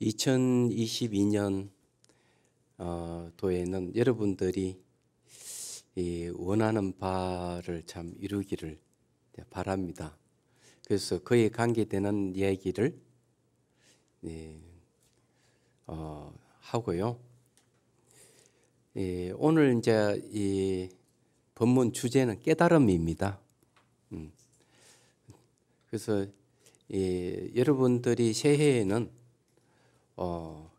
2022년 도에는 여러분들이 원하는 바를 참 이루기를 바랍니다. 그래서 그에 관계되는 얘기를 하고요. 오늘 이제 이 본문 주제는 깨달음입니다. 그래서 여러분들이 새해에는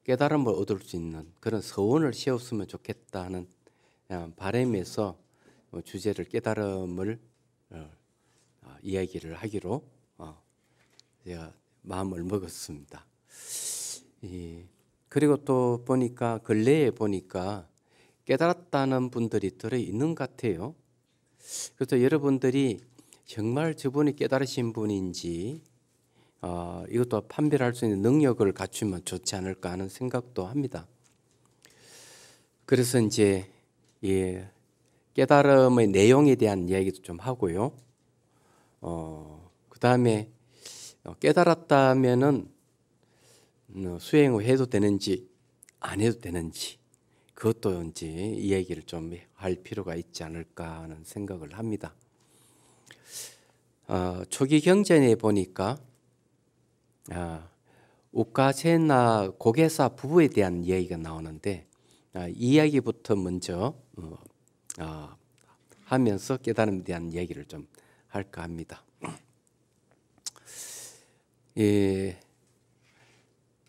깨달음을 얻을 수 있는 그런 서원을 세웠으면 좋겠다는 바람에서 주제를 깨달음을 이야기를 하기로 제가 마음을 먹었습니다. 그리고 또 보니까 근래에 보니까 깨달았다는 분들이 들어 있는 것 같아요. 그래서 여러분들이 정말 저분이 깨달으신 분인지 이것도 판별할 수 있는 능력을 갖추면 좋지 않을까 하는 생각도 합니다. 그래서 이제 깨달음의 내용에 대한 이야기도 좀 하고요. 그 다음에 깨달았다면은 수행을 해도 되는지 안 해도 되는지 그것도 이제 이야기를 좀 할 필요가 있지 않을까 하는 생각을 합니다. 초기 경전에 보니까 우카세나 고게사 부부에 대한 이야기가 나오는데 이 이야기부터 먼저 하면서 깨달음에 대한 이야기를 좀 할까 합니다.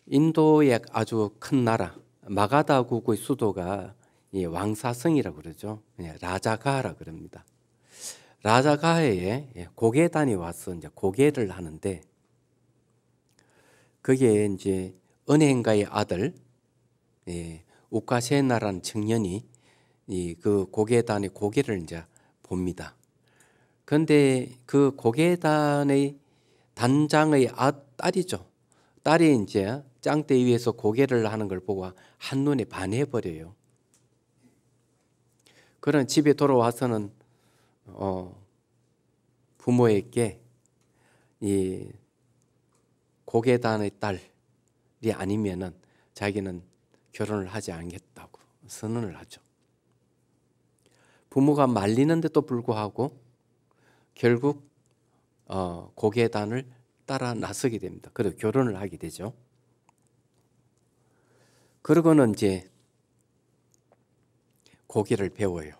인도의 아주 큰 나라 마가다국의 수도가 왕사성이라고 그러죠. 라자가라 그럽니다. 라자가에 고계단이 와서 이제 고계를 하는데 거기에 이제 은행가의 아들 우카세나라는 청년이 그 고계단의 고개를 이제 봅니다. 그런데 그 고계단의 단장의 딸이죠. 딸이 이제 짱대 위에서 고개를 하는 걸 보고 한눈에 반해버려요. 그런 집에 돌아와서는 부모에게 이 고계단의 딸이 아니면은 자기는 결혼을 하지 않겠다고 선언을 하죠. 부모가 말리는데도 불구하고 결국 고계단을 따라 나서게 됩니다. 그리고 결혼을 하게 되죠. 그러고는 이제 고개를 배워요.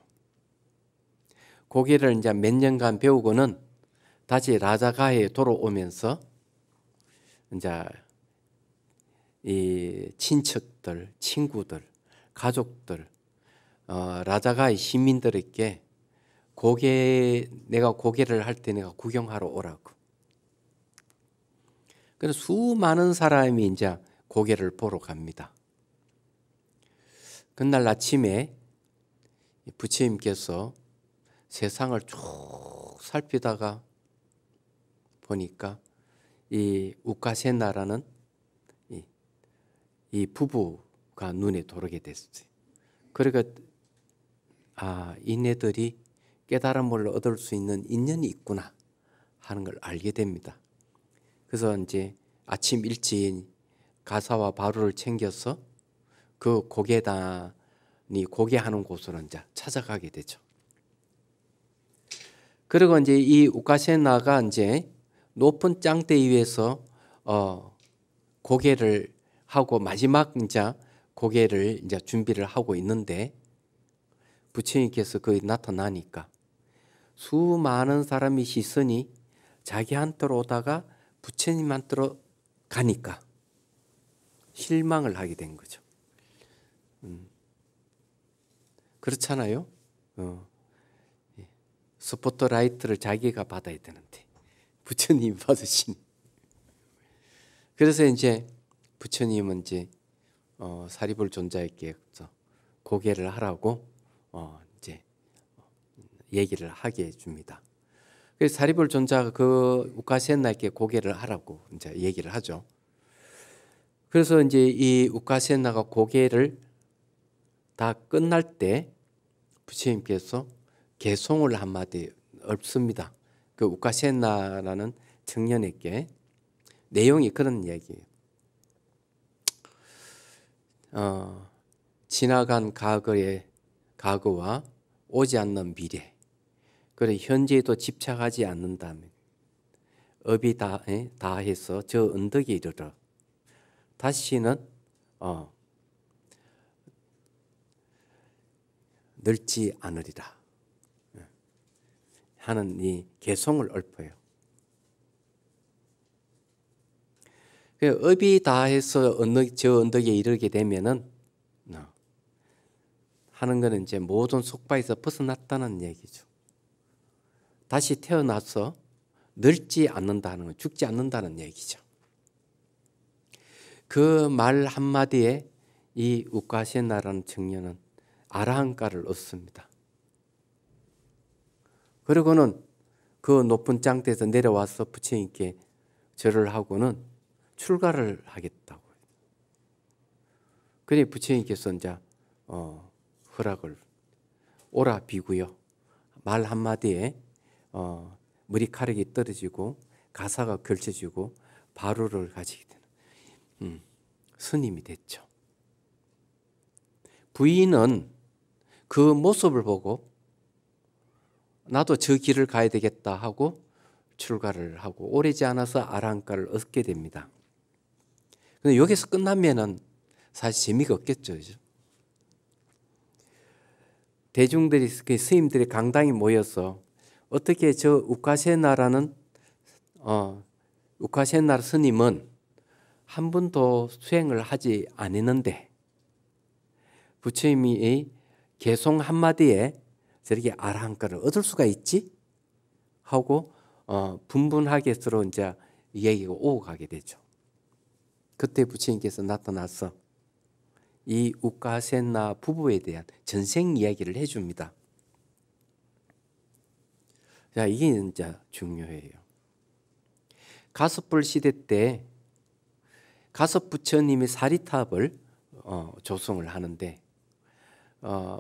고개를 이제 몇 년간 배우고는 다시 라자가에 돌아오면서 이제 이 친척들, 친구들, 가족들, 라자가의 시민들에게 내가 고개를 할 때 내가 구경하러 오라고. 그래서 수많은 사람이 이제 고개를 보러 갑니다. 그날 아침에 부처님께서 세상을 쭉 살피다가 보니까 이 우카세나라는 이 부부가 눈에 들어오게 됐어요. 그러니까 이네들이 깨달음을 얻을 수 있는 인연이 있구나 하는 걸 알게 됩니다. 그래서 이제 아침 일찍 가사와 바루를 챙겨서 그 고계단이 고개하는 곳으로 이제 찾아가게 되죠. 그리고 이제 이 우카세나가 이제 높은 짱대 위에서 고개를 하고 마지막 이제 고개를 이제 준비를 하고 있는데 부처님께서 거기 나타나니까 수많은 사람의 시선이 자기한테로 오다가 부처님한테로 가니까 실망을 하게 된 거죠. 그렇잖아요. 스포트라이트를 자기가 받아야 되는데 부처님이 받으시니. 그래서 이제 부처님은 이제 사리불 존자에게 고개를 하라고 이제 얘기를 하게 해줍니다. 그래서 사리불 존자가 그 우카세나에게 고개를 하라고 이제 얘기를 하죠. 그래서 이제 이 우카세나가 고개를 다 끝날 때 부처님께서 개송을 한마디 읊습니다. 그 우카세나라는 청년에게 내용이 그런 이야기예요. 지나간 과거와 오지 않는 미래, 그리고 현재에도 집착하지 않는다면 업이 다해서 저 언덕에 이르러 다시는 늙지 않으리라 하는 이 개송을 읊어요. 업이 다해서 저 언덕에 이르게 되면은 하는 것은 이제 모든 속박에서 벗어났다는 얘기죠. 다시 태어나서 늙지 않는다는 건 죽지 않는다는 얘기죠. 그 말 한마디에 이 우카시나라는 청년은 아라한가를 얻습니다. 그리고는 그 높은 장대에서 내려와서 부처님께 절을 하고는 출가를 하겠다고. 그래 부처님께서 이제 허락을 오라 비구요. 말 한마디에 머리카락이 떨어지고 가사가 걸쳐지고 바루를 가지게 되는 스님이 됐죠. 부인은 그 모습을 보고 나도 저 길을 가야 되겠다 하고 출가를 하고 오래지 않아서 아라한가를 얻게 됩니다. 근데 여기서 끝나면은 사실 재미가 없겠죠. 그죠? 대중들이, 스님들이 강당에 모여서 어떻게 저 우카세나라는 우카세나 스님은 한 번도 수행을 하지 않았는데 부처님이 개송 한마디에 저렇게 아라한가를 얻을 수가 있지? 하고 분분하게 서로 이제 얘기가 오고 가게 되죠. 그때 부처님께서 나타나서 이 우카세나 부부에 대한 전생 이야기를 해줍니다. 자, 이게 이제 중요해요. 가섭불 시대 때 가섭 부처님이 사리탑을 조성을 하는데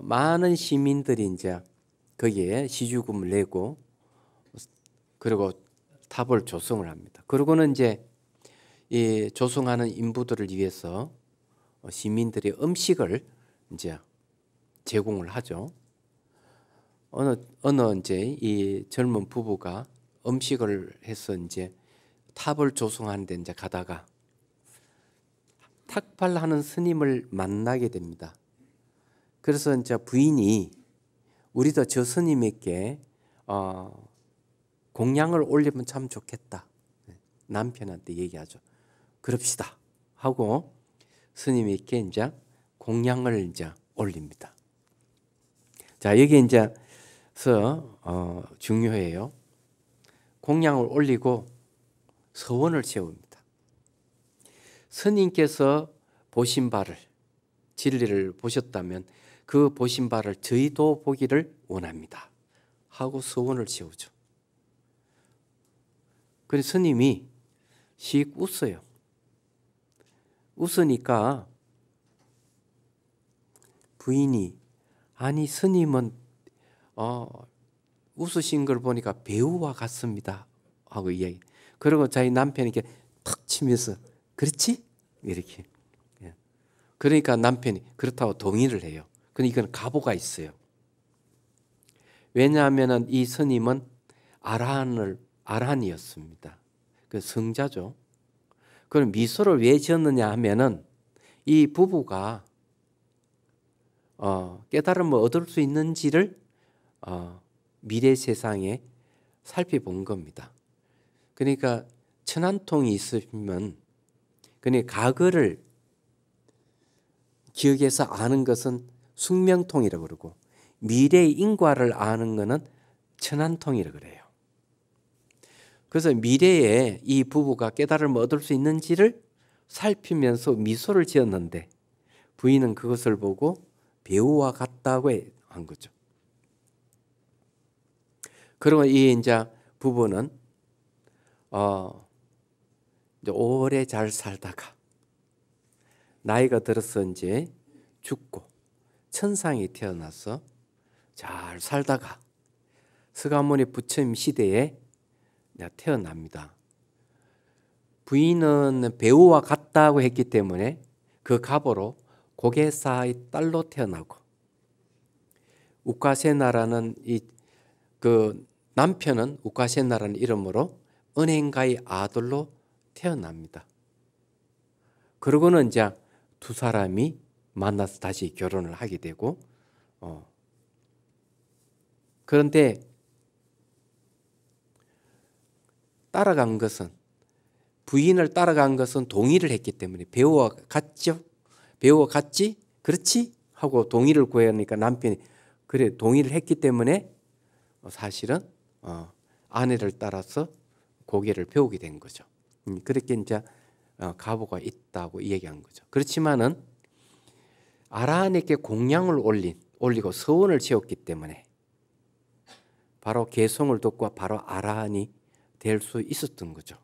많은 시민들이 이제 거기에 시주금을 내고 그리고 탑을 조성을 합니다. 그러고는 이제 이 조성하는 인부들을 위해서 시민들이 음식을 이제 제공을 하죠. 어느 이제 이 젊은 부부가 음식을 해서 이제 탑을 조성하는데 이제 가다가 탁발하는 스님을 만나게 됩니다. 그래서 이제 부인이 우리도 저 스님에게 공양을 올리면 참 좋겠다. 남편한테 얘기하죠. 그럽시다 하고 스님에게 이제 공양을 이제 올립니다. 자, 여기 이제서 중요해요. 공양을 올리고 서원을 세웁니다. 스님께서 보신 바를, 진리를 보셨다면 그 보신 바를 저희도 보기를 원합니다 하고 서원을 세우죠. 그래서 스님이 씩 웃어요. 웃으니까 부인이 아니 스님은 웃으신 걸 보니까 배우와 같습니다 하고 이야기. 그리고 자기 남편에게 탁 치면서 그렇지? 이렇게. 그러니까 남편이 그렇다고 동의를 해요. 근데 이건 가보가 있어요. 왜냐하면 이 스님은 아라한이었습니다. 그 성자죠. 그럼 미소를 왜 지었느냐 하면은 이 부부가 깨달음을 얻을 수 있는지를 미래 세상에 살펴본 겁니다. 그러니까 천안통이 있으면 그러니까 과거를 기억해서 아는 것은 숙명통이라고 그러고 미래의 인과를 아는 것은 천안통이라고 그래요. 그래서 미래에 이 부부가 깨달음을 얻을 수 있는지를 살피면서 미소를 지었는데 부인은 그것을 보고 배우와 같다고 한 거죠. 그리고 이 이제 부부는 이제 오래 잘 살다가 나이가 들어서 이제 죽고 천상에 태어나서 잘 살다가 서가모니 부처님 시대에 태어납니다. 부인은 배우와 같다고 했기 때문에 그 갑오로 고개사의 딸로 태어나고 우카세나라는 그 남편은 우카세나라는 이름으로 은행가의 아들로 태어납니다. 그러고는 이제 두 사람이 만나서 다시 결혼을 하게 되고 그런데 따라간 것은 부인을 따라간 것은 동의를 했기 때문에 배우와 같죠? 배우와 같지? 그렇지? 하고 동의를 구하니까 남편이 그래 동의를 했기 때문에 사실은 아내를 따라서 고개를 배우게 된 거죠. 그렇게 이제 가보가 있다고 얘기한 거죠. 그렇지만은 아라한에게 공양을 올리고 서원을 지었기 때문에 바로 계송을 듣고 바로 아라한이 될 수 있었던 거죠.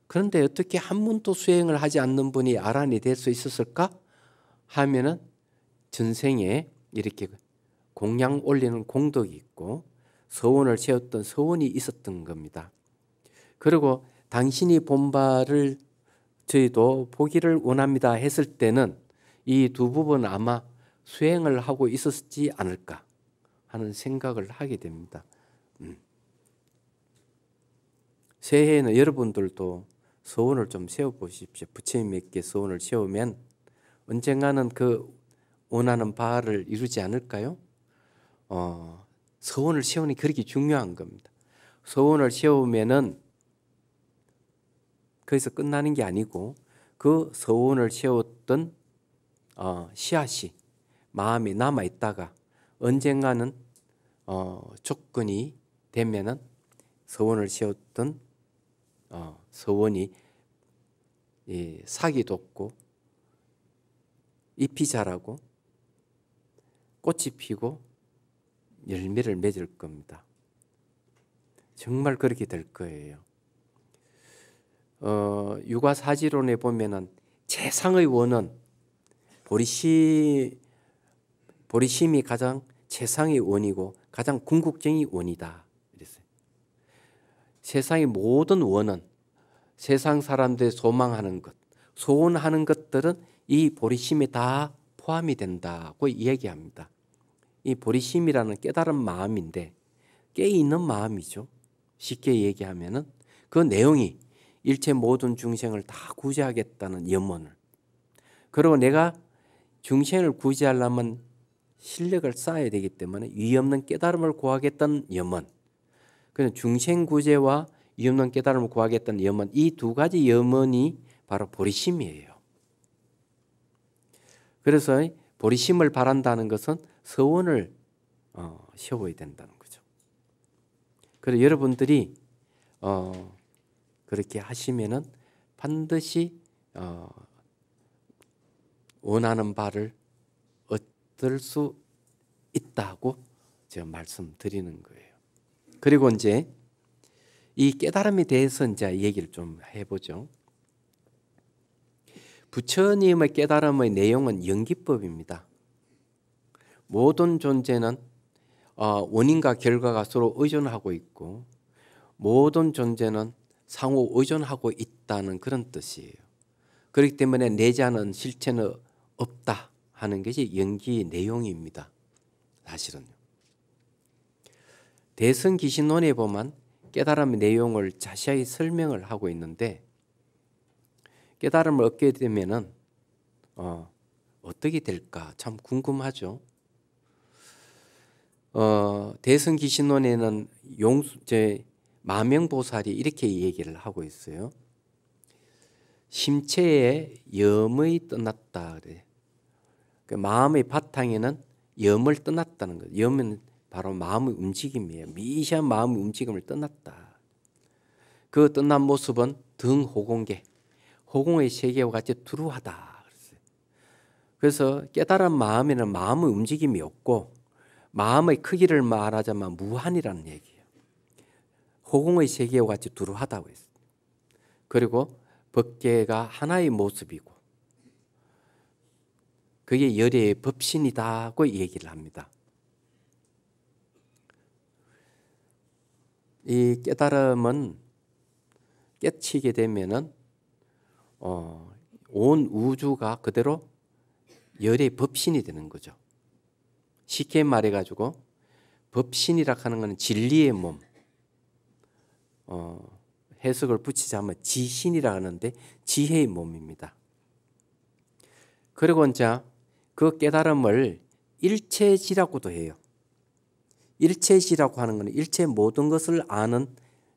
그런데 어떻게 한 번도 수행을 하지 않는 분이 아라한이 될 수 있었을까 하면은 전생에 이렇게 공양 올리는 공덕이 있고 서원을 지었던 서원이 있었던 겁니다. 그리고 당신이 본바를 저희도 보기를 원합니다 했을 때는 이 두 부분은 아마 수행을 하고 있었지 않을까 하는 생각을 하게 됩니다. 새해에는 여러분들도 서원을 좀 세워보십시오. 부처님께 서원을 세우면 언젠가는 그 원하는 바를 이루지 않을까요? 서원을 세우는 게 그렇게 중요한 겁니다. 서원을 세우면은 거기서 끝나는 게 아니고 그 서원을 세웠던 씨앗이 마음에 남아 있다가 언젠가는 조건이 되면은 서원을 세웠던 서원이 싹이 돋고 잎이 자라고 꽃이 피고 열매를 맺을 겁니다. 정말 그렇게 될 거예요. 유가사지론에 보면은 최상의 원은 보리심이 가장 최상의 원이고 가장 궁극적인 원이다. 이랬어요. 세상의 모든 원은 세상 사람들이 소망하는 것, 소원하는 것들은 이 보리심에 다 포함이 된다고 이야기합니다. 이 보리심이라는 깨달은 마음인데 깨있는 마음이죠. 쉽게 얘기하면은 그 내용이 일체 모든 중생을 다 구제하겠다는 염원을, 그리고 내가 중생을 구제하려면 실력을 쌓아야 되기 때문에 위없는 깨달음을 구하겠다는 염원, 그래서 중생 구제와 위없는 깨달음을 구하겠다는 염원, 이 두 가지 염원이 바로 보리심이에요. 그래서 보리심을 바란다는 것은 서원을 세워야 된다는 거죠. 그래서 여러분들이 그렇게 하시면은 반드시 원하는 바를 얻을 수 있다고 제가 말씀드리는 거예요. 그리고 이제 이 깨달음에 대해서 이제 얘기를 좀 해보죠. 부처님의 깨달음의 내용은 연기법입니다. 모든 존재는 원인과 결과가 서로 의존하고 있고 모든 존재는 상호 의존하고 있다는 그런 뜻이에요. 그렇기 때문에 내자는 실체는 없다 하는 것이 연기의 내용입니다. 사실은요. 대승기신론에 보면 깨달음의 내용을 자세히 설명을 하고 있는데 깨달음을 얻게 되면은 어떻게 될까 참 궁금하죠. 대승기신론에는 마명보살이 이렇게 얘기를 하고 있어요. 심체에 염의 떠났다 그래. 그 마음의 바탕에는 염을 떠났다는 거예요. 염은 바로 마음의 움직임이에요. 미세한 마음의 움직임을 떠났다. 그 떠난 모습은 등호공계, 호공의 세계와 같이 두루하다. 그래서 깨달은 마음에는 마음의 움직임이 없고 마음의 크기를 말하자면 무한이라는 얘기예요. 호공의 세계와 같이 두루하다고 했어요. 그리고 법계가 하나의 모습이고 그게 열애의 법신이다고 얘기를 합니다. 이 깨달음은 깨치게 되면은 온 우주가 그대로 열의 법신이 되는 거죠. 쉽게 말해가지고 법신이라 하는 것은 진리의 몸, 해석을 붙이자면 지신이라 하는데 지혜의 몸입니다. 그리고 이제 그 깨달음을 일체지라고도 해요. 일체지라고 하는 것은 일체 모든 것을 아는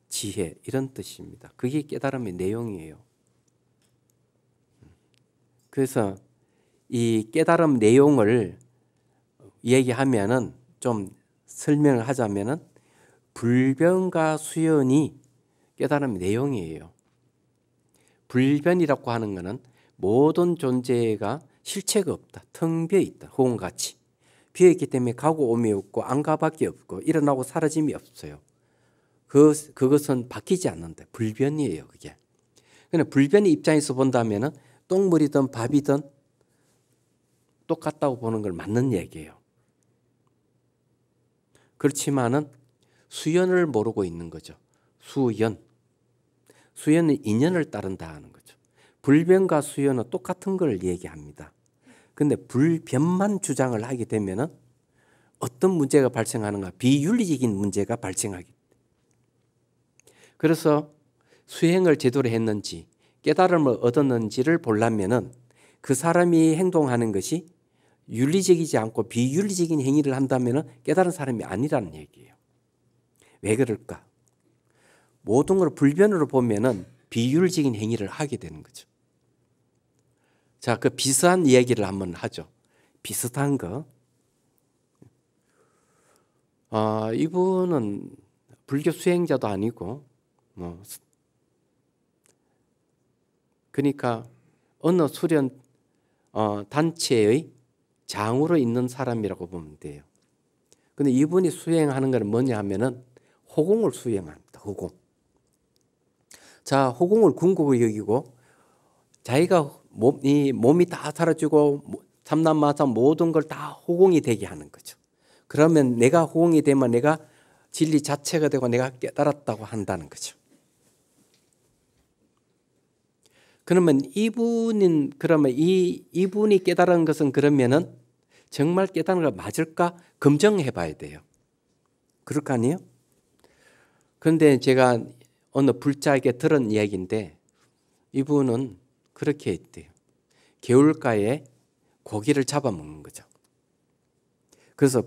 지혜, 이런 뜻입니다. 그게 깨달음의 내용이에요. 그래서 이 깨달음 내용을 얘기하면은, 좀 설명을 하자면은, 불변과 수연이 깨달음의 내용이에요. 불변이라고 하는 것은 모든 존재가 실체가 없다, 텅 비어 있다, 호흡같이 비어 있기 때문에 가고 오미 없고 안가밖에 없고 일어나고 사라짐이 없어요. 그것은 바뀌지 않는다. 불변이에요, 그게. 그러나 불변의 입장에서 본다면은 똥물이든 밥이든 똑같다고 보는 걸 맞는 얘기예요. 그렇지만은 수연을 모르고 있는 거죠. 수연. 수연은 인연을 따른다 하는 거죠. 불변과 수연은 똑같은 걸 얘기합니다. 근데 불변만 주장을 하게 되면은 어떤 문제가 발생하는가? 비윤리적인 문제가 발생하게 됩니다. 그래서 수행을 제대로 했는지 깨달음을 얻었는지를 보려면은 그 사람이 행동하는 것이 윤리적이지 않고 비윤리적인 행위를 한다면은 깨달은 사람이 아니라는 얘기예요. 왜 그럴까? 모든 걸 불변으로 보면은 비윤리적인 행위를 하게 되는 거죠. 자, 그 비슷한 이야기를 한번 하죠. 비슷한 거. 이분은 불교 수행자도 아니고, 그러니까 어느 수련 단체의 장으로 있는 사람이라고 보면 돼요. 근데 이분이 수행하는 건 뭐냐 하면은 호공을 수행합니다. 호공. 자, 호공을 궁극으로 여기고 자기가 몸이 다 사라지고 삼남마삼 모든 걸 다 호공이 되게 하는 거죠. 그러면 내가 호공이 되면 내가 진리 자체가 되고 내가 깨달았다고 한다는 거죠. 그러면 이분이 깨달은 것은 그러면은 정말 깨달은 거 맞을까 검증해 봐야 돼요. 그럴 거 아니에요? 그런데 제가 어느 불자에게 들은 이야기인데 이분은 그렇게 했대요. 개울가에 고기를 잡아먹는 거죠. 그래서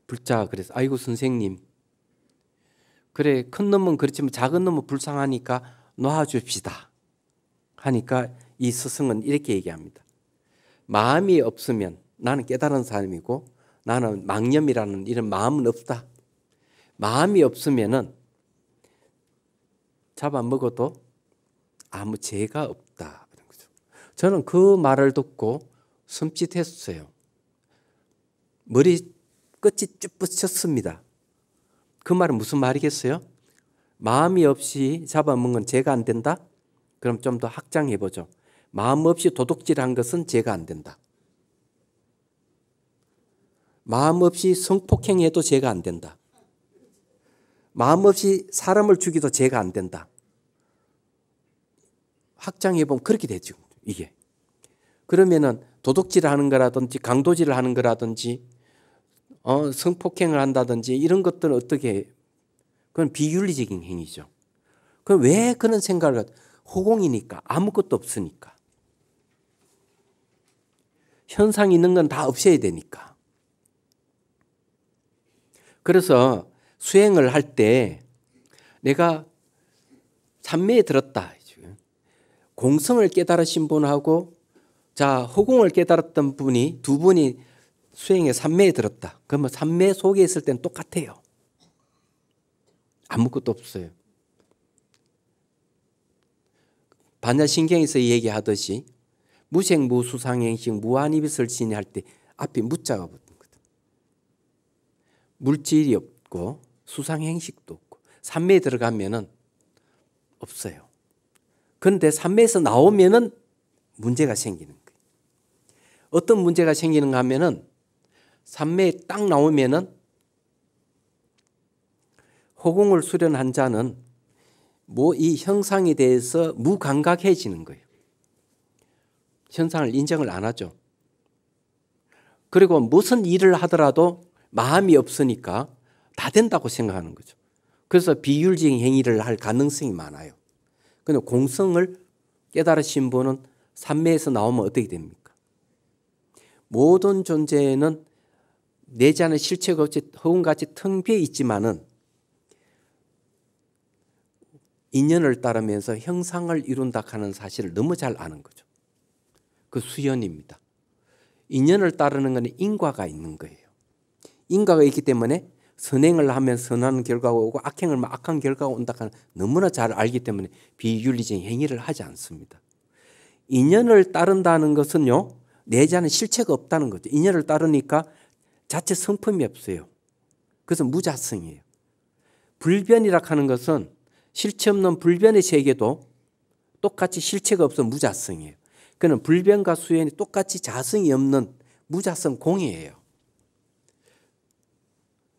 불자가 그래서 아이고 선생님, 그래 큰 놈은 그렇지만 작은 놈은 불쌍하니까 놔줍시다 하니까 이 스승은 이렇게 얘기합니다. 마음이 없으면 나는 깨달은 사람이고 나는 망념이라는 이런 마음은 없다. 마음이 없으면은 잡아먹어도 아무 죄가 없다. 저는 그 말을 듣고 섬찟했어요. 머리 끝이 쭉 붙였습니다. 그 말은 무슨 말이겠어요? 마음이 없이 잡아먹은 죄가 안 된다? 그럼 좀 더 확장해 보죠. 마음 없이 도둑질한 것은 죄가 안 된다. 마음 없이 성폭행해도 죄가 안 된다. 마음 없이 사람을 죽이도 죄가 안 된다. 확장해 보면 그렇게 되죠. 이게. 그러면은 도둑질을 하는 거라든지 강도질을 하는 거라든지 성폭행을 한다든지 이런 것들은 어떻게 해요? 그건 비윤리적인 행위죠. 그럼 왜 그런 생각을 호공이니까 아무것도 없으니까. 현상이 있는 건 다 없애야 되니까. 그래서 수행을 할 때 내가 삼매에 들었다. 공성을 깨달으신 분하고 자 호공을 깨달았던 분이 두 분이 수행에 삼매에 들었다. 그러면 삼매 속에 있을 때는 똑같아요. 아무것도 없어요. 반야신경에서 얘기하듯이 무생, 무수상행식, 무한이비설신이 할 때 앞에 무자가 붙는 거다. 물질이 없고 수상행식도 없고 삼매에 들어가면은 없어요. 그런데 삼매에서 나오면은 문제가 생기는 거예요. 어떤 문제가 생기는가 하면은 삼매에 딱 나오면은 호공을 수련한 자는 이 형상에 대해서 무감각해지는 거예요. 현상을 인정을 안 하죠. 그리고 무슨 일을 하더라도 마음이 없으니까 다 된다고 생각하는 거죠. 그래서 비윤리적인 행위를 할 가능성이 많아요. 그런데 공성을 깨달으신 분은 삼매에서 나오면 어떻게 됩니까? 모든 존재는 내지 않은 실체가 없이 허공같이 텅 비어 있지만은 인연을 따르면서 형상을 이룬다 하는 사실을 너무 잘 아는 거죠. 그 수연입니다. 인연을 따르는 것은 인과가 있는 거예요. 인과가 있기 때문에 선행을 하면 선한 결과가 오고 악행을 하면 악한 결과가 온다 하는 너무나 잘 알기 때문에 비윤리적인 행위를 하지 않습니다. 인연을 따른다는 것은요, 내지 않은 실체가 없다는 거죠. 인연을 따르니까 자체 성품이 없어요. 그래서 무자성이에요. 불변이라 하는 것은 실체 없는 불변의 세계도 똑같이 실체가 없어 무자성이에요. 그는 불변과 수연이 똑같이 자성이 없는 무자성 공이에요.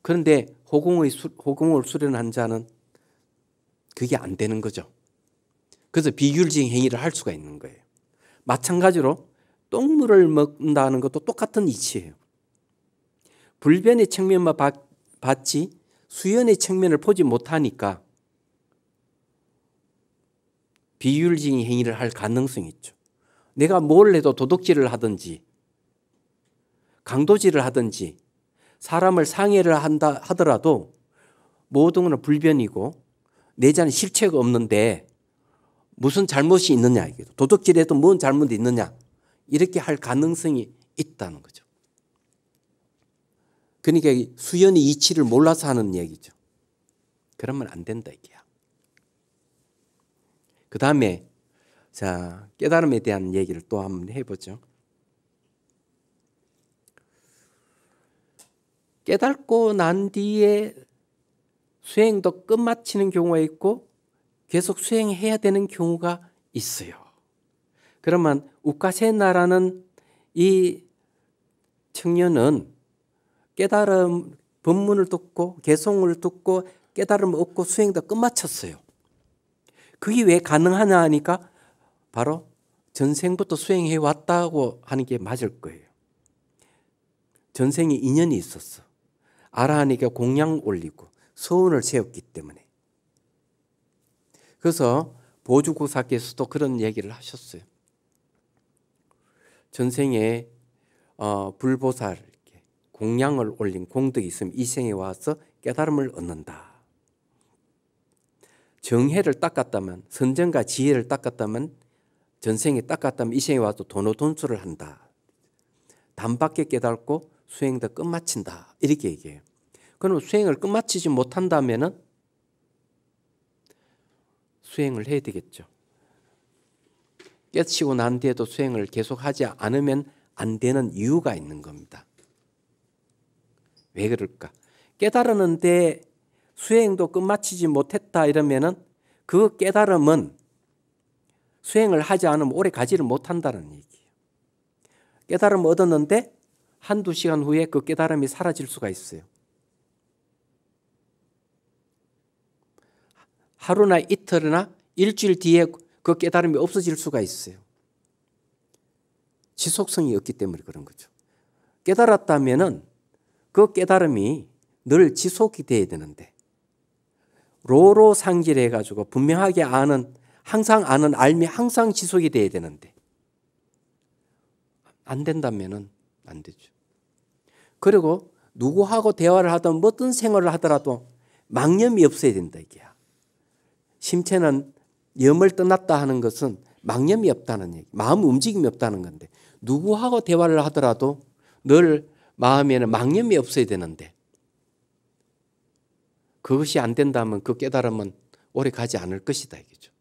그런데 호공을 수련한 자는 그게 안 되는 거죠. 그래서 비윤리적인 행위를 할 수가 있는 거예요. 마찬가지로 똥물을 먹는다는 것도 똑같은 이치예요. 불변의 측면만 봤지 수연의 측면을 보지 못하니까 비윤리적인 행위를 할 가능성이 있죠. 내가 뭘 해도 도둑질을 하든지 강도질을 하든지 사람을 상해를 한다 하더라도 모든 건 불변이고 내지 않은 실체가 없는데 무슨 잘못이 있느냐, 도둑질해도 뭔 잘못이 있느냐, 이렇게 할 가능성이 있다는 거죠. 그러니까 수연의 이치를 몰라서 하는 얘기죠. 그러면 안 된다 이게야. 그 다음에 자, 깨달음에 대한 얘기를 또 한번 해보죠. 깨닫고 난 뒤에 수행도 끝마치는 경우가 있고 계속 수행해야 되는 경우가 있어요. 그러면 우카세나라는 이 청년은 깨달음 법문을 듣고 개송을 듣고 깨달음을 얻고 수행도 끝마쳤어요. 그게 왜 가능하냐 하니까 바로 전생부터 수행해 왔다고 하는 게 맞을 거예요. 전생에 인연이 있었어. 아라하니까 공양 올리고 서운을 세웠기 때문에. 그래서 보주고사께서도 그런 얘기를 하셨어요. 전생에 불보살 공양을 올린 공덕이 있으면 이 생에 와서 깨달음을 얻는다. 정해를 닦았다면, 선정과 지혜를 닦았다면, 전생에 닦았다면 이 생에 와서 도노돈수를 한다. 단박에 깨닫고 수행도 끝마친다. 이렇게 얘기해요. 그럼 수행을 끝마치지 못한다면은 수행을 해야 되겠죠. 깨치고 난 뒤에도 수행을 계속하지 않으면 안 되는 이유가 있는 겁니다. 왜 그럴까? 깨달았는데 수행도 끝마치지 못했다 이러면은 그 깨달음은 수행을 하지 않으면 오래 가지를 못한다는 얘기예요. 깨달음을 얻었는데 한두 시간 후에 그 깨달음이 사라질 수가 있어요. 하루나 이틀이나 일주일 뒤에 그 깨달음이 없어질 수가 있어요. 지속성이 없기 때문에 그런 거죠. 깨달았다면은 그 깨달음이 늘 지속이 돼야 되는데 로로 상질해 가지고 분명하게 아는 항상 아는 알미 항상 지속이 돼야 되는데 안 된다면은 안 되죠. 그리고 누구하고 대화를 하든 어떤 생활을 하더라도 망념이 없어야 된다 이게야. 심체는 염을 떠났다 하는 것은 망념이 없다는 얘기, 마음 움직임이 없다는 건데 누구하고 대화를 하더라도 늘 마음에는 망념이 없어야 되는데 그것이 안 된다면 그 깨달음은 오래 가지 않을 것이다 이거죠.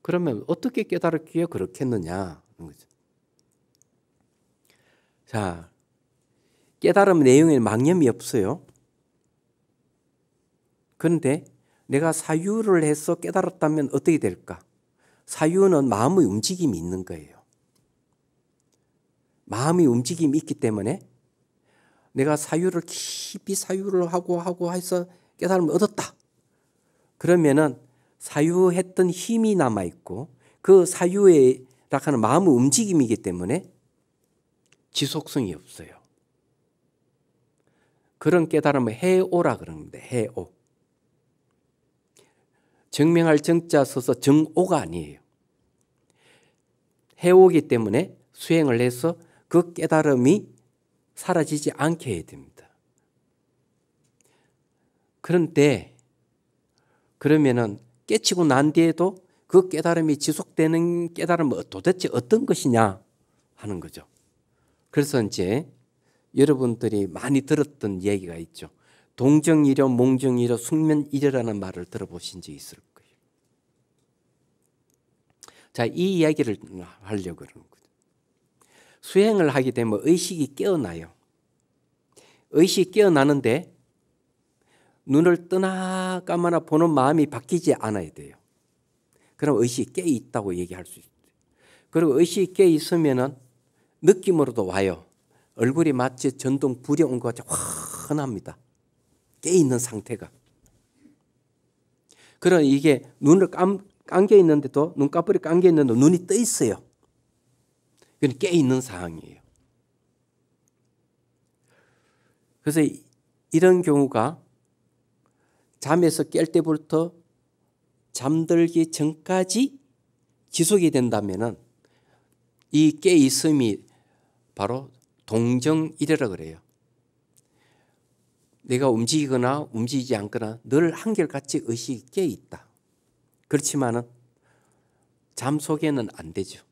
그러면 어떻게 깨달았기에 그렇겠느냐 하는 거죠. 자, 깨달음 내용에 망념이 없어요. 그런데 내가 사유를 해서 깨달았다면 어떻게 될까? 사유는 마음의 움직임이 있는 거예요. 마음의 움직임이 있기 때문에 내가 사유를 깊이 사유를 하고 해서 깨달음을 얻었다. 그러면은 사유했던 힘이 남아 있고 그 사유에 하는 마음의 움직임이기 때문에 지속성이 없어요. 그런 깨달음을 해오라 그러는데 해오. 증명할 정자 써서 정오가 아니에요. 해오기 때문에 수행을 해서 그 깨달음이 사라지지 않게 해야 됩니다. 그런데 그러면은 깨치고 난 뒤에도 그 깨달음이 지속되는 깨달음은 도대체 어떤 것이냐 하는 거죠. 그래서 이제 여러분들이 많이 들었던 얘기가 있죠. 동정이려 몽정이려 숙면이려라는 말을 들어보신 적 있을 거예요. 자, 이 이야기를 하려고 그러는 거죠. 수행을 하게 되면 의식이 깨어나요. 의식이 깨어나는데 눈을 뜨나 감아나 보는 마음이 바뀌지 않아야 돼요. 그럼 의식이 깨 있다고 얘기할 수 있어요. 그리고 의식이 깨 있으면은 느낌으로도 와요. 얼굴이 마치 전동 불이 온 것 같이 환합니다. 깨 있는 상태가. 그럼 이게 눈을 감겨 있는데도 눈꺼풀이 감겨 있는데 눈이 떠 있어요. 그건 깨 있는 상황이에요. 그래서 이런 경우가 잠에서 깰 때부터 잠들기 전까지 지속이 된다면은 이 깨 있음이 바로 동정이래라 그래요. 내가 움직이거나 움직이지 않거나 늘 한결같이 의식이 깨 있다. 그렇지만은 잠 속에는 안 되죠.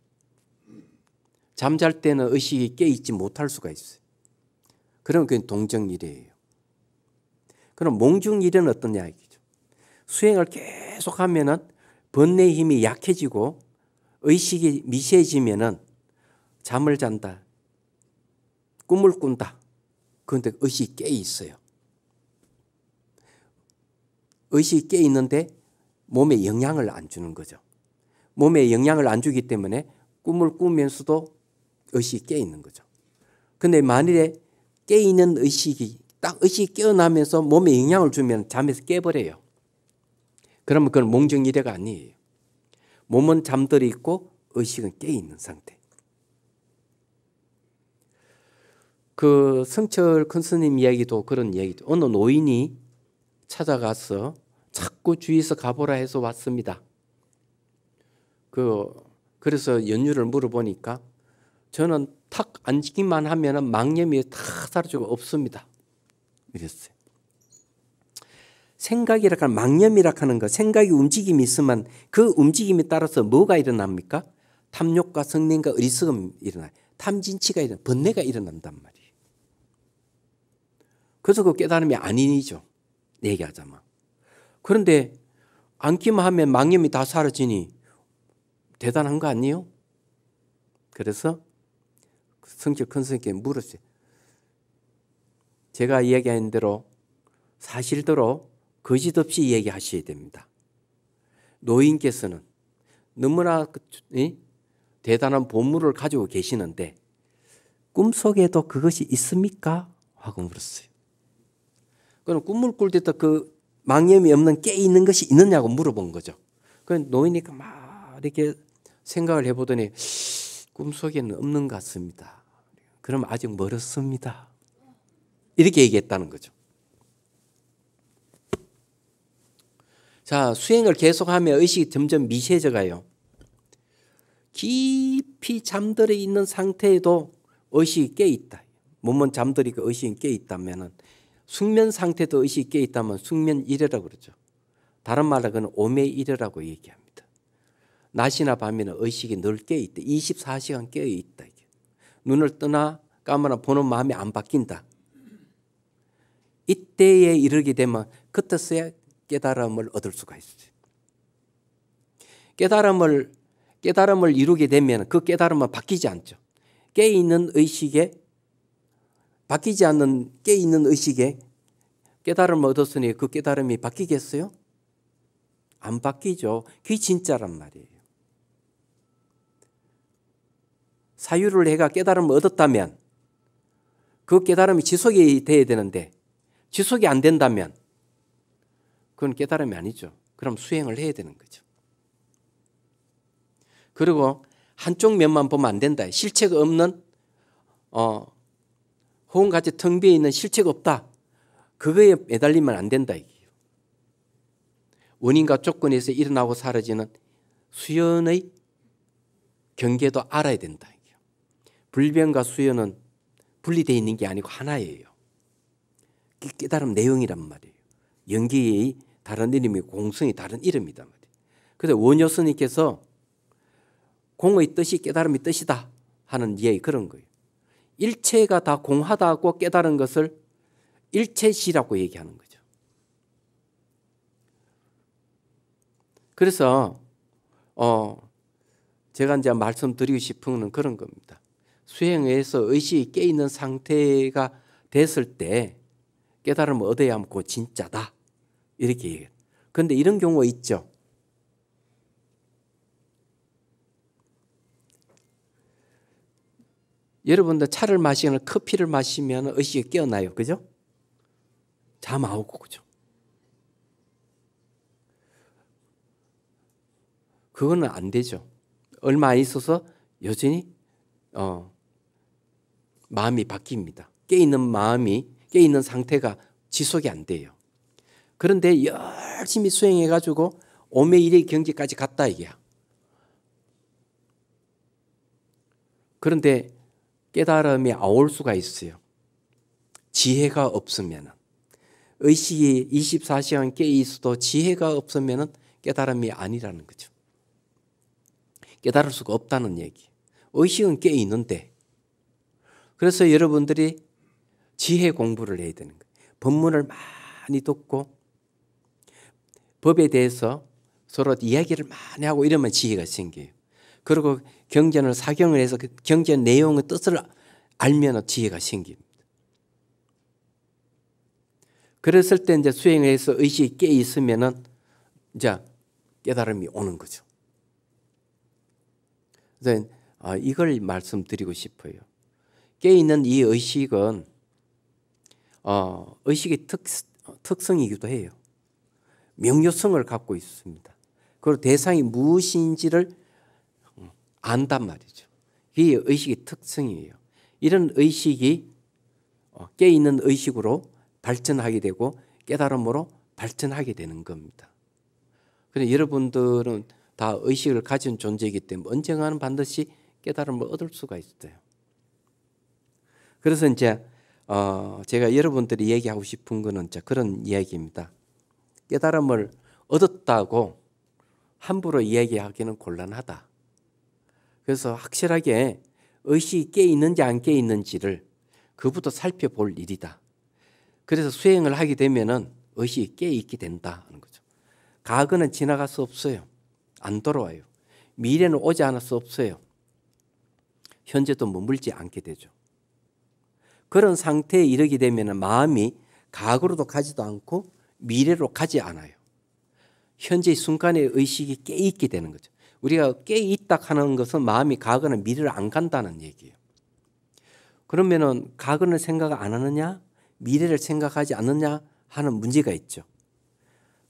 잠잘 때는 의식이 깨 있지 못할 수가 있어요. 그럼 그게 동정이래예요. 그럼 몽중이래는 어떤 이야기죠? 수행을 계속하면은 번뇌의 힘이 약해지고 의식이 미세해지면은 잠을 잔다, 꿈을 꾼다. 그런데 의식이 깨 있어요. 의식이 깨 있는데 몸에 영향을 안 주는 거죠. 몸에 영향을 안 주기 때문에 꿈을 꾸면서도 의식이 깨 있는 거죠. 근데 만일에 깨 있는 의식이 딱 의식이 깨어나면서 몸에 영향을 주면 잠에서 깨버려요. 그러면 그건 몽정이래가 아니에요. 몸은 잠들어 있고 의식은 깨 있는 상태. 그 성철 큰 스님 이야기도 그런 이야기죠. 어느 노인이 찾아가서 자꾸 주위에서 가보라 해서 왔습니다. 그래서 연유를 물어보니까 저는 탁 앉기만 하면은 망념이 다 사라지고 없습니다. 이랬어요. 생각이라 하는 망념이라 하는 거, 생각이 움직임이 있으면 그 움직임에 따라서 뭐가 일어납니까? 탐욕과 성냄과 어리석음이 일어나요. 탐진치가 일어나, 번뇌가 일어난단 말이에요. 그래서 그 깨달음이 아니죠. 얘기하자면. 그런데 앉기만 하면 망념이 다 사라지니 대단한 거 아니에요? 그래서 성철 큰 스님께 물었어요. 제가 이야기한 대로 사실대로 거짓 없이 얘기하셔야 됩니다. 노인께서는 너무나 대단한 보물을 가지고 계시는데 꿈속에도 그것이 있습니까? 하고 물었어요. 그럼 꿈을 꿀 때도 그 망념이 없는 깨 있는 것이 있느냐고 물어본 거죠. 그 노인이 막 이렇게 생각을 해보더니 꿈속에는 없는 것 같습니다. 그럼 아직 멀었습니다. 이렇게 얘기했다는 거죠. 자, 수행을 계속하면 의식이 점점 미세해져 가요. 깊이 잠들어 있는 상태에도 의식이 깨 있다. 몸은 잠들어 있고 의식이 깨 있다면은 숙면 상태도 의식이 깨 있다면 숙면이래라고 그러죠. 다른 말로 그는 오매이래라고 얘기합니다. 낮이나 밤에는 의식이 늘 깨 있다. 24시간 깨어 있다. 눈을 뜨나 감아나 보는 마음이 안 바뀐다. 이때에 이르게 되면 그때서야 깨달음을 얻을 수가 있어요. 깨달음을 이루게 되면 그 깨달음은 바뀌지 않죠. 깨 있는 의식에 바뀌지 않는 깨 있는 의식에 깨달음을 얻었으니 그 깨달음이 바뀌겠어요? 안 바뀌죠. 그게 진짜란 말이에요. 사유를 해가 깨달음을 얻었다면 그 깨달음이 지속이 돼야 되는데 지속이 안 된다면 그건 깨달음이 아니죠. 그럼 수행을 해야 되는 거죠. 그리고 한쪽 면만 보면 안 된다. 실체가 없는 호흡같이 텅 비어 있는 실체가 없다. 그거에 매달리면 안 된다 이게요. 원인과 조건에서 일어나고 사라지는 수연의 경계도 알아야 된다 이게요. 불변과 수연은 분리되어 있는 게 아니고 하나예요. 깨달음 내용이란 말이에요. 연기의 다른 이름이 공성의 다른 이름이다 말이에요. 그래서 원효 스님께서 공의 뜻이 깨달음의 뜻이다 하는 이야기 그런 거예요. 일체가 다 공하다고 깨달은 것을 일체시라고 얘기하는 거죠. 그래서 제가 이제 말씀드리고 싶은 건 그런 겁니다. 수행에서 의식이 깨있는 상태가 됐을 때 깨달음을 얻어야 하면 그거 진짜다 이렇게 얘기해요. 그런데 이런 경우가 있죠. 여러분들 차를 마시거나 커피를 마시면 의식이 깨어나요. 그죠? 잠 안 오고 그죠? 그거는 안 되죠. 얼마 안 있어서 여전히 마음이 바뀝니다. 깨있는 마음이 깨있는 상태가 지속이 안 돼요. 그런데 열심히 수행해가지고 오매일의 경지까지 갔다 이게야. 그런데 깨달음이 안 올 수가 있어요. 지혜가 없으면. 의식이 24시간 깨 있어도 지혜가 없으면 깨달음이 아니라는 거죠. 깨달을 수가 없다는 얘기. 의식은 깨 있는데. 그래서 여러분들이 지혜 공부를 해야 되는 거예요. 법문을 많이 듣고 법에 대해서 서로 이야기를 많이 하고 이러면 지혜가 생겨요. 그리고 경전을 사경을 해서 그 경전 내용의 뜻을 알면 지혜가 생깁니다. 그랬을 때 이제 수행을 해서 의식이 깨 있으면은 이제 깨달음이 오는 거죠. 그래서 이걸 말씀드리고 싶어요. 깨 있는 이 의식은 의식의 특성이기도 해요. 명료성을 갖고 있습니다. 그리고 대상이 무엇인지를 안단 말이죠. 이게 의식의 특성이에요. 이런 의식이 깨있는 의식으로 발전하게 되고 깨달음으로 발전하게 되는 겁니다. 그래서 여러분들은 다 의식을 가진 존재이기 때문에 언젠가는 반드시 깨달음을 얻을 수가 있어요. 그래서 이제 제가 여러분들이 얘기하고 싶은 거는 그런 이야기입니다. 깨달음을 얻었다고 함부로 이야기하기는 곤란하다. 그래서 확실하게 의식이 깨 있는지 안 깨 있는지를 그부터 살펴볼 일이다. 그래서 수행을 하게 되면은 의식이 깨 있게 된다는 거죠. 과거는 지나갈 수 없어요. 안 돌아와요. 미래는 오지 않을 수 없어요. 현재도 머물지 않게 되죠. 그런 상태에 이르게 되면은 마음이 과거로도 가지도 않고 미래로 가지 않아요. 현재 순간의 의식이 깨 있게 되는 거죠. 우리가 깨 있다 하는 것은 마음이 과거나 미래를 안 간다는 얘기예요. 그러면은 과거를 생각 안 하느냐, 미래를 생각하지 않느냐 하는 문제가 있죠.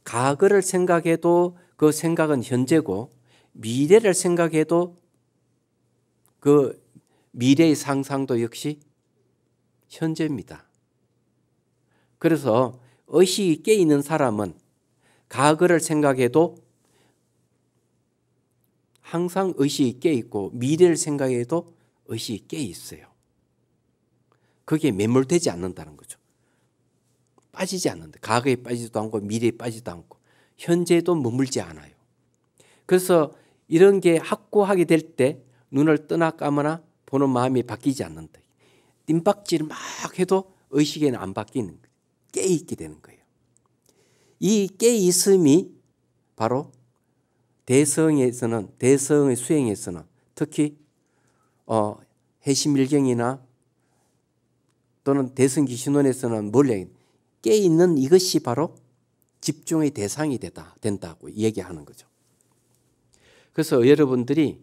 과거를 생각해도 그 생각은 현재고 미래를 생각해도 그 미래의 상상도 역시 현재입니다. 그래서 의식이 깨 있는 사람은 과거를 생각해도 항상 의식이 깨 있고 미래를 생각해도 의식이 깨 있어요. 그게 매몰되지 않는다는 거죠. 빠지지 않는다. 과거에 빠지지도 않고 미래에 빠지지도 않고 현재에도 머물지 않아요. 그래서 이런 게 확고하게 될 때 눈을 뜨나 감으나 보는 마음이 바뀌지 않는다. 뜀박질 막 해도 의식에는 안 바뀌는 거예요. 깨 있게 되는 거예요. 이 깨 있음이 바로 대성의 수행에서는 특히 해심일경이나 또는 대성기신론에서는 몰래 깨 있는 이것이 바로 집중의 대상이 된다고 얘기하는 거죠. 그래서 여러분들이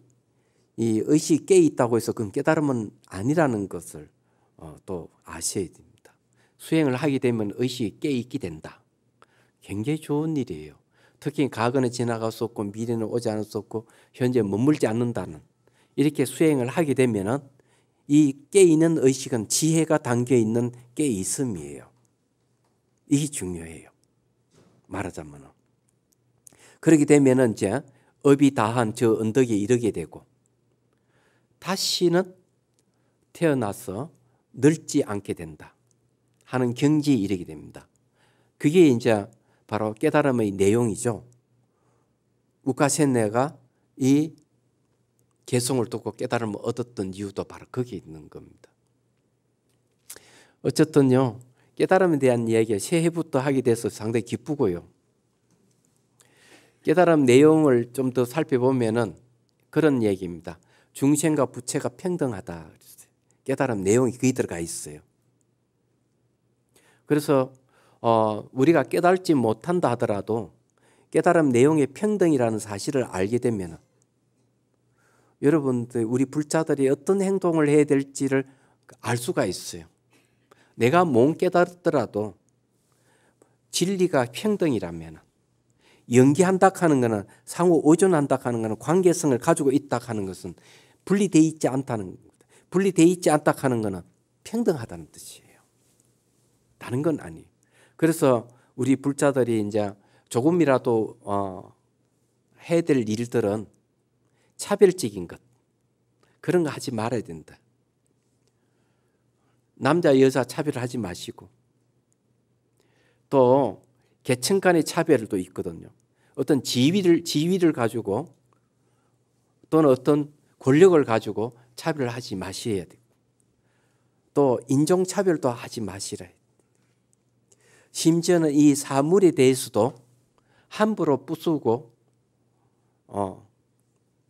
이 의식이 깨 있다고 해서 그건 깨달음은 아니라는 것을 또 아셔야 됩니다. 수행을 하게 되면 의식이 깨 있게 된다. 굉장히 좋은 일이에요. 특히 과거는 지나갈 수 없고 미래는 오지 않을 수 없고 현재 머물지 않는다는 이렇게 수행을 하게 되면은 이 깨있는 의식은 지혜가 담겨있는 깨있음이에요. 이게 중요해요. 말하자면. 그렇게 되면 이제 업이 다한 저 언덕에 이르게 되고 다시는 태어나서 늙지 않게 된다 하는 경지에 이르게 됩니다. 그게 이제 바로 깨달음의 내용이죠. 우카센네가 이 개성을 듣고 깨달음을 얻었던 이유도 바로 거기에 있는 겁니다. 어쨌든요, 깨달음에 대한 이야기가 새해부터 하게 돼서 상당히 기쁘고요. 깨달음 내용을 좀 더 살펴보면은 그런 얘기입니다. 중생과 부처가 평등하다. 깨달음 내용이 거기 들어가 있어요. 그래서 우리가 깨달지 못한다 하더라도 깨달음 내용의 평등이라는 사실을 알게 되면 여러분들 우리 불자들이 어떤 행동을 해야 될지를 알 수가 있어요. 내가 못 깨달았더라도 진리가 평등이라면 연기한다 하는 것은 상호 의존한다 하는 것은 관계성을 가지고 있다 하는 것은 분리되어 있지 않다는 겁니다. 분리되어 있지 않다 하는 것은 평등하다는 뜻이에요. 다른 건 아니에요. 그래서 우리 불자들이 이제 조금이라도 해야 될 일들은 차별적인 것 그런 거 하지 말아야 된다. 남자 여자 차별하지 마시고 또 계층 간의 차별도 있거든요. 어떤 지위를 가지고 또는 어떤 권력을 가지고 차별을 하지 마셔야 돼요. 또 인종차별도 하지 마시라. 심지어는 이 사물에 대해서도 함부로 부수고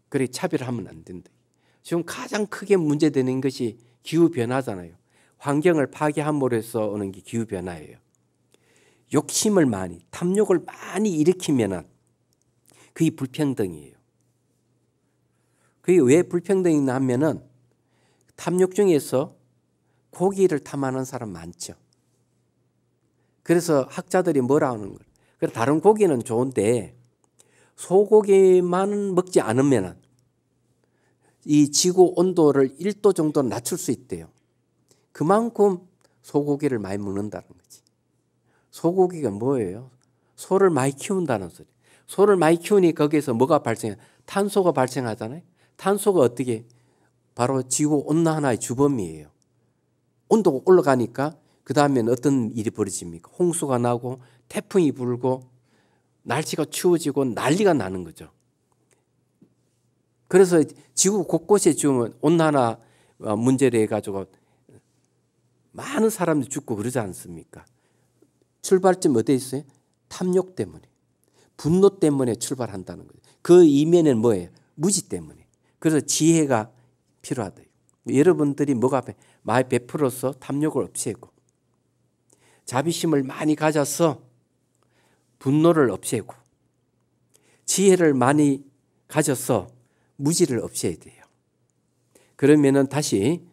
그렇게 차별하면 안 된다. 지금 가장 크게 문제되는 것이 기후변화잖아요. 환경을 파괴함으로 해서 오는 게 기후변화예요. 욕심을 많이, 탐욕을 많이 일으키면 그게 불평등이에요. 그게 왜 불평등이 나면은 탐욕 중에서 고기를 탐하는 사람 많죠. 그래서 학자들이 뭐라 하는 거예요. 다른 고기는 좋은데 소고기만 먹지 않으면 이 지구 온도를 1도 정도 낮출 수 있대요. 그만큼 소고기를 많이 먹는다는 거지. 소고기가 뭐예요? 소를 많이 키운다는 소리. 소를 많이 키우니 거기에서 뭐가 발생해? 탄소가 발생하잖아요. 탄소가 어떻게? 바로 지구 온난화의 주범이에요. 온도가 올라가니까 그 다음에는 어떤 일이 벌어집니까? 홍수가 나고 태풍이 불고 날씨가 추워지고 난리가 나는 거죠. 그래서 지구 곳곳에 지금 온난화 문제를 해가지고 많은 사람들이 죽고 그러지 않습니까? 출발점 어디에 있어요? 탐욕 때문에, 분노 때문에 출발한다는 거예요. 그 이면에는 뭐예요? 무지 때문에. 그래서 지혜가 필요하다. 여러분들이 뭐가 많이 베풀어서 탐욕을 없애고 자비심을 많이 가져서 분노를 없애고 지혜를 많이 가져서 무지를 없애야 돼요. 그러면은 다시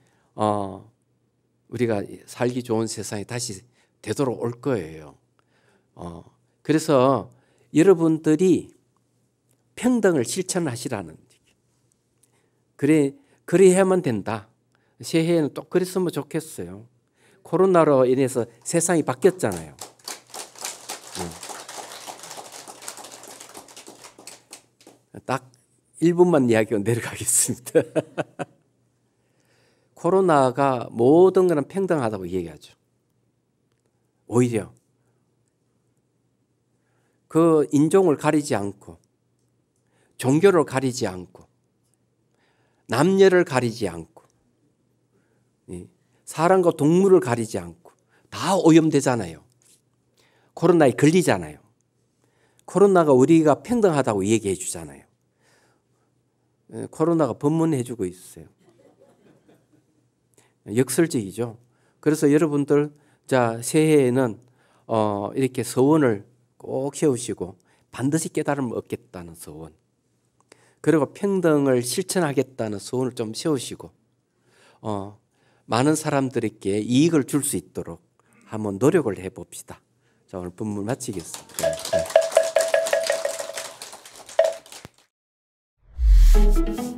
우리가 살기 좋은 세상이 다시 되도록 올 거예요. 그래서 여러분들이 평등을 실천하시라는 그래야만 된다. 새해에는 또 그랬으면 좋겠어요. 코로나로 인해서 세상이 바뀌었잖아요. 딱 1분만 이야기하고 내려가겠습니다. 코로나가 모든 것은 평등하다고 얘기하죠. 오히려 그 인종을 가리지 않고 종교를 가리지 않고 남녀를 가리지 않고 사람과 동물을 가리지 않고 다 오염되잖아요. 코로나에 걸리잖아요. 코로나가 우리가 평등하다고 얘기해 주잖아요. 코로나가 법문해 주고 있어요. 역설적이죠. 그래서 여러분들 자 새해에는 이렇게 서원을 꼭 세우시고 반드시 깨달음을 얻겠다는 서원, 그리고 평등을 실천하겠다는 서원을 좀 세우시고 많은 사람들에게 이익을 줄 수 있도록 한번 노력을 해봅시다. 자, 오늘 본문 마치겠습니다. 네.